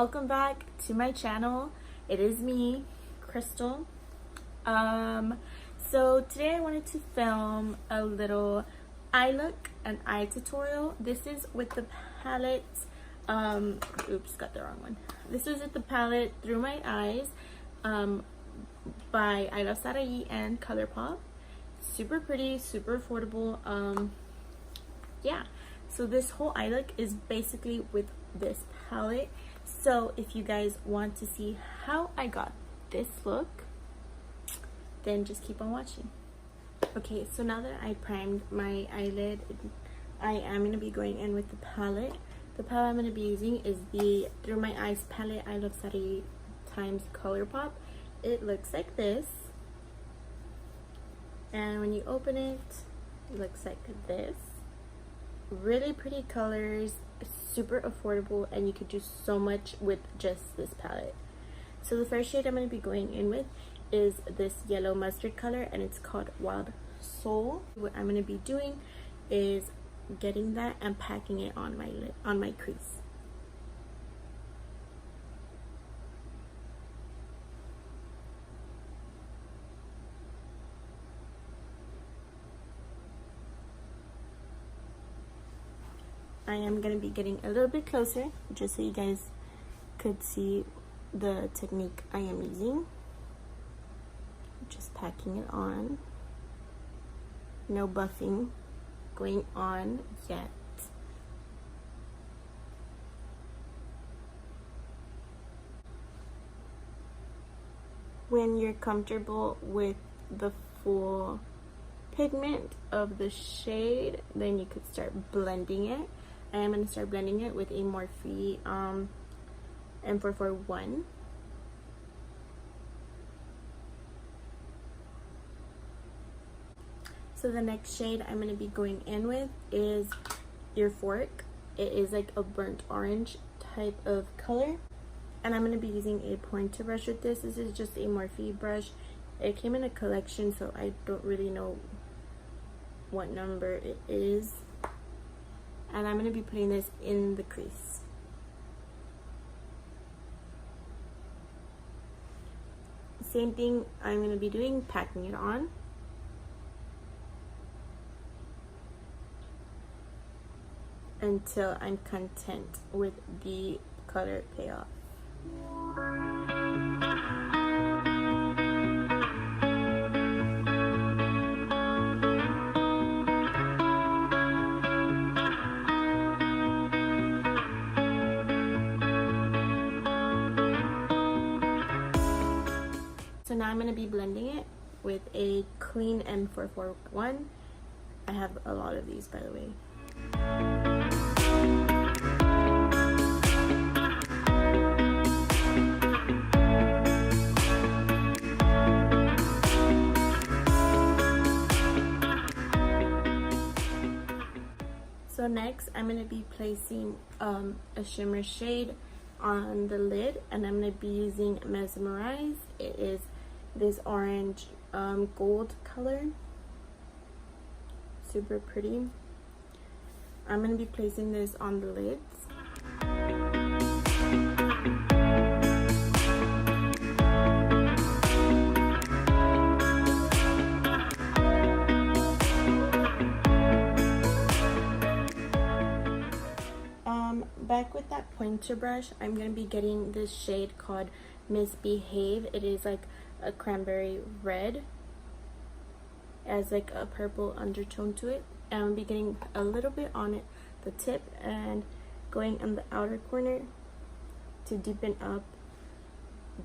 welcome back to my channel. It is me, Krystal. So today I wanted to film a little eye look, an eye tutorial. This is with the palette, oops, got the wrong one. This is with the palette Through My Eyes by I Love Sarai and ColourPop. Super pretty, super affordable. Yeah, so this whole eye look is basically with this palette. So if you guys want to see how I got this look, then just keep on watching. Okay, so now that I primed my eyelid, I am going to be going in with the palette. The palette I'm going to be using is the Through My Eyes palette I Love Sarai times ColourPop. It looks like this, and when you open it, it looks like this. Really pretty colors, super affordable, and you could do so much with just this palette. So the first shade I'm going to be going in with is this yellow mustard color, and it's called Wild Soul. What I'm going to be doing is getting that and packing it on my lid, on my crease. I am going to be getting a little bit closer just so you guys could see the technique I am using. Just packing it on. No buffing going on yet. When you're comfortable with the full pigment of the shade, then you could start blending it. I am going to start blending it with a Morphe M441. So the next shade I'm going to be going in with is Your Fork. It is like a burnt orange type of color. And I'm going to be using a pointer brush with this. This is just a Morphe brush. It came in a collection, so I don't really know what number it is. And I'm going to be putting this in the crease. Same thing I'm going to be doing, packing it on. Until I'm content with the color payoff. So now I'm going to be blending it with a clean M441. I have a lot of these, by the way. So next I'm going to be placing a shimmer shade on the lid, and I'm going to be using Mesmerize. It is this orange gold color. Super pretty. I'm going to be placing this on the lids. Back with that pointer brush, I'm going to be getting this shade called Misbehave. It is like a cranberry red. It has like a purple undertone to it. And I'm be getting a little bit on it, the tip, and going on the outer corner to deepen up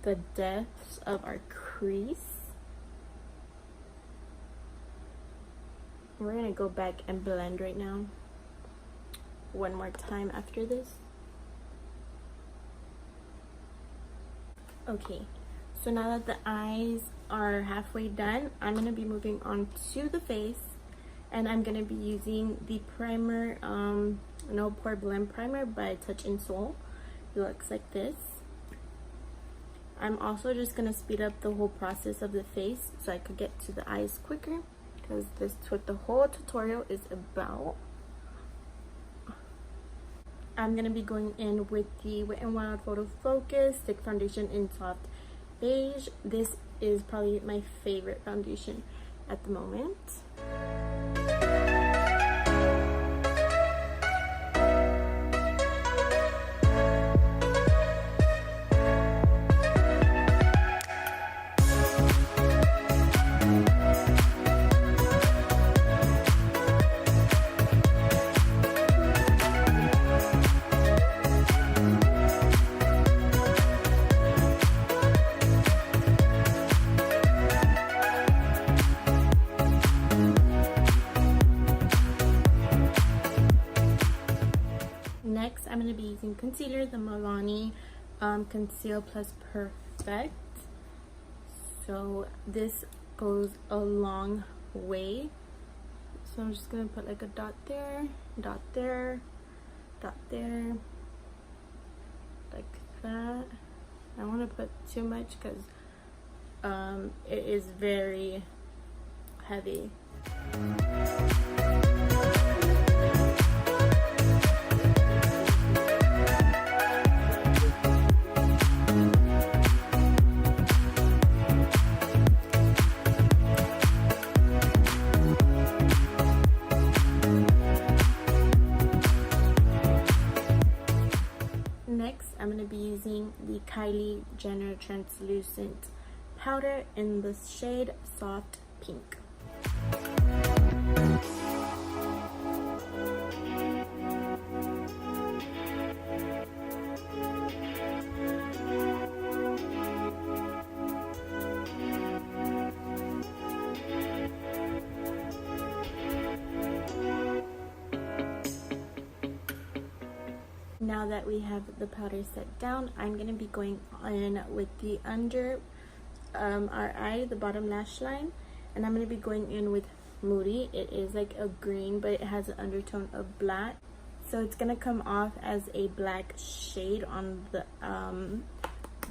the depths of our crease. We're going to go back and blend right now. One more time after this. Okay, so now that the eyes are halfway done, I'm going to be moving on to the face, and I'm going to be using the primer, No Pore Blend Primer by Touch in Soul. It looks like this. I'm also just going to speed up the whole process of the face so I could get to the eyes quicker, because that's what the whole tutorial is about. I'm going to be going in with the Wet n Wild Photo Focus Stick Foundation in Soft Beige. This is probably my favorite foundation at the moment. Next, I'm going to be using concealer, the Milani Conceal Plus Perfect. So this goes a long way. So I'm just going to put like a dot there, dot there, dot there, like that. I don't want to put too much because it is very heavy. Next, I'm going to be using the Kylie Jenner Translucent Powder in the shade Soft Pink. Now that we have the powder set down, I'm going to be going in with the under our eye, the bottom lash line, and I'm going to be going in with Moody. It is like a green, but it has an undertone of black, so it's going to come off as a black shade on the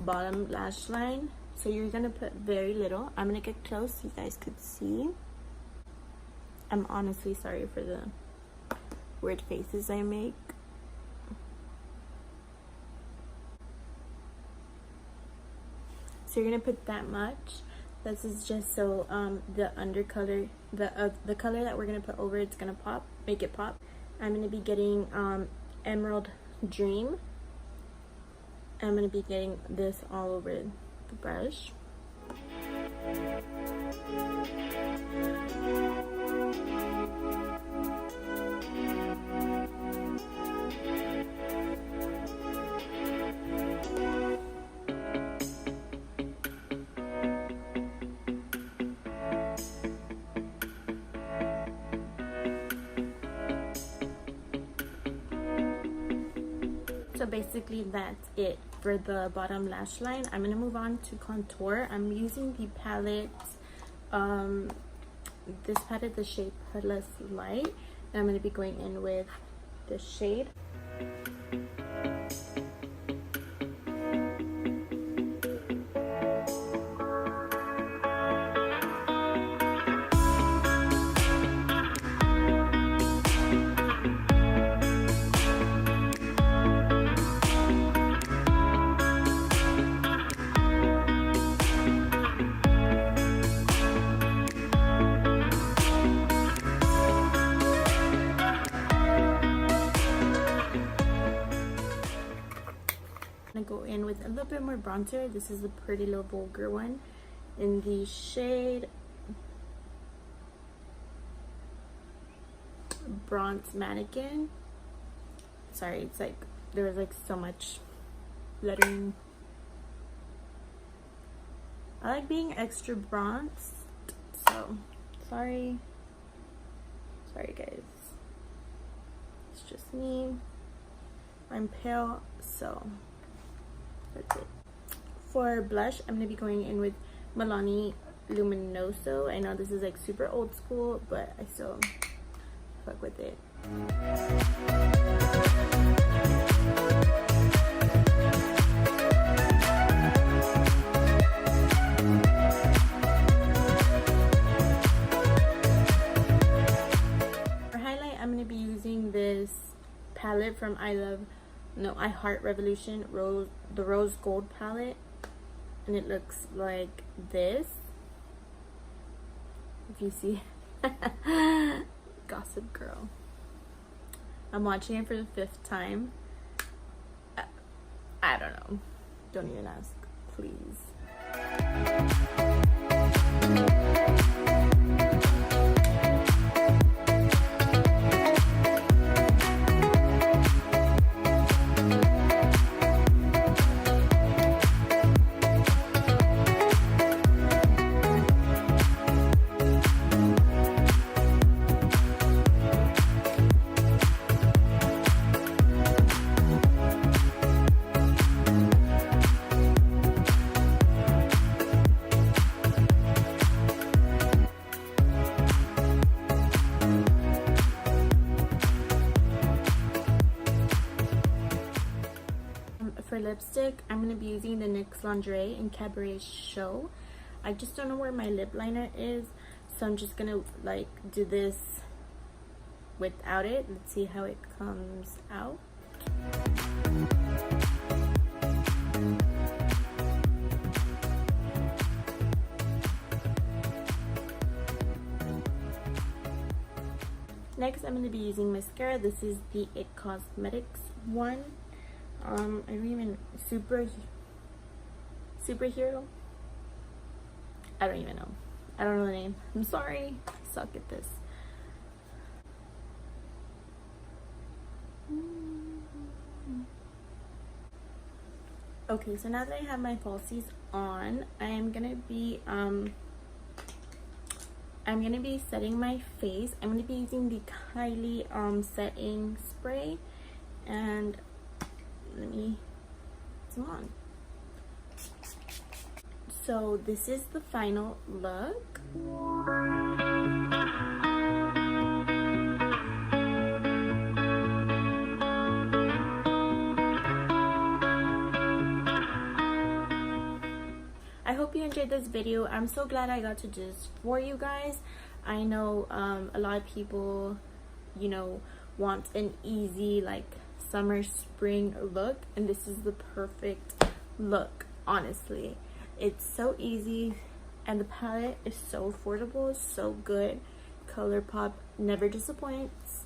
bottom lash line. So you're going to put very little. I'm going to get close so you guys could see. I'm honestly sorry for the weird faces I make. So you're gonna put that much. This is just so the undercolor, the color that we're gonna put over it's gonna pop, make it pop. I'm gonna be getting Emerald Dream. I'm gonna be getting this all over the brush. So basically that's it for the bottom lash line. I'm gonna move on to contour. I'm using the palette, this palette, the shade Plus Light, and I'm gonna be going in with this shade. Go in with a little bit more bronzer. This is the Pretty Little Vulgar one in the shade Bronze Mannequin. Sorry, it's like there was like so much lettering. I like being extra bronzed, so sorry guys, it's just me. I'm pale, so that's it. For blush, I'm going to be going in with Milani Luminoso. I know this is like super old school, but I still fuck with it. palette from I Heart Revolution, the Rose Gold palette, and it looks like this. If you see. Gossip Girl. I'm watching it for the 5th time. I don't know. Don't even ask, please. For lipstick, I'm going to be using the NYX Lingerie in Cabaret Show. I just don't know where my lip liner is, so I'm just going to like do this without it. Let's see how it comes out. Next, I'm going to be using mascara. This is the It Cosmetics one. I don't even superhero. I don't even know. I don't know the name. I'm sorry. I suck at this. Okay, so now that I have my falsies on, I'm gonna be setting my face. I'm gonna be using the Kylie setting spray, and let me zoom on. So this is the final look. I hope you enjoyed this video. I'm so glad I got to do this for you guys. I know a lot of people, you know, want an easy like summer spring look, and this is the perfect look. Honestly, it's so easy, and the palette is so affordable, so good. ColourPop never disappoints.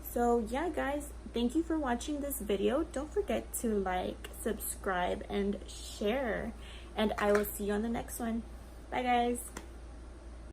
So yeah guys, thank you for watching this video. Don't forget to like, subscribe, and share, and I will see you on the next one. Bye guys.